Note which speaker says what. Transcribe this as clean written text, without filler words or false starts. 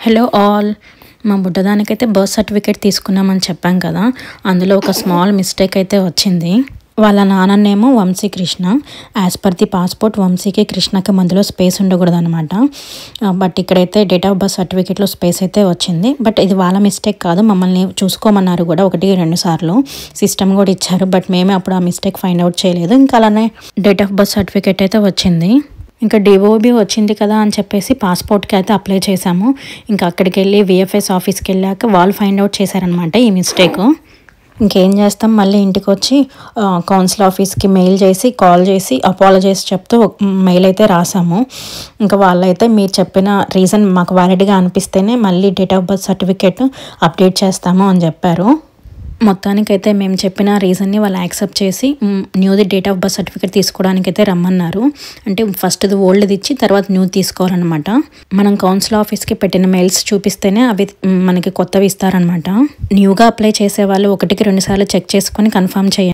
Speaker 1: Hello all. మా బుడ్డదానికైతే birth certificate తీసుకున్నామని చెప్పాం కదా, అందులో ఒక స్మాల్ మిస్టేక్ అయితే వచ్చింది. వాళ్ళ నాన్ననేమో Vamshi Krishna, as per the passport వంశీకి కృష్ణకి మధ్యలో స్పేస్ ఉండకూడదు అనమాట. బట్ ఇక్కడైతే డేట్ ఆఫ్ బర్త్ సర్టిఫికేట్లో స్పేస్ అయితే వచ్చింది. బట్ ఇది వాళ్ళ మిస్టేక్ కాదు, మమ్మల్ని చూసుకోమన్నారు కూడా 1-2 సార్లు, సిస్టమ్ కూడా ఇచ్చారు. బట్ మేమే అప్పుడు ఆ మిస్టేక్ ఫైండ్ అవుట్ చేయలేదు. ఇంకా అలానే డేట్ ఆఫ్ బర్త్ సర్టిఫికేట్ అయితే వచ్చింది. ఇంకా డిఓబి వచ్చింది కదా అని చెప్పేసి పాస్పోర్ట్కి అయితే అప్లై చేశాము. ఇంకా అక్కడికి వెళ్ళి విఎఫ్ఎస్ ఆఫీస్కి వెళ్ళాక వాళ్ళు ఫైండ్ అవుట్ చేశారనమాట ఈ మిస్టేక్. ఇంకేం చేస్తాం, మళ్ళీ ఇంటికి వచ్చి కౌన్సిల్ ఆఫీస్కి మెయిల్ చేసి కాల్ చేసి అపాలజైస్ చెప్తూ మెయిల్ అయితే రాసాము. ఇంకా వాళ్ళైతే మీరు చెప్పిన రీజన్ మాకు వ్యాలిడ్గా అనిపిస్తేనే మళ్ళీ date of birth certificate update చేస్తాము అని చెప్పారు. మొత్తానికైతే మేము చెప్పిన రీజన్ని వాళ్ళు యాక్సెప్ట్ చేసి న్యూది డేట్ ఆఫ్ బర్త్ సర్టిఫికేట్ తీసుకోవడానికైతే రమ్మన్నారు. అంటే ఫస్ట్ది ఓల్డ్ది ఇచ్చి తర్వాత న్యూ తీసుకోవాలన్నమాట. మనం కౌన్సిల్ ఆఫీస్కి పెట్టిన మెయిల్స్ చూపిస్తేనే అవి మనకి కొత్తవి ఇస్తారనమాట. న్యూగా అప్లై చేసే వాళ్ళు 1-2 సార్లు చెక్ చేసుకొని కన్ఫర్మ్ చేయండి.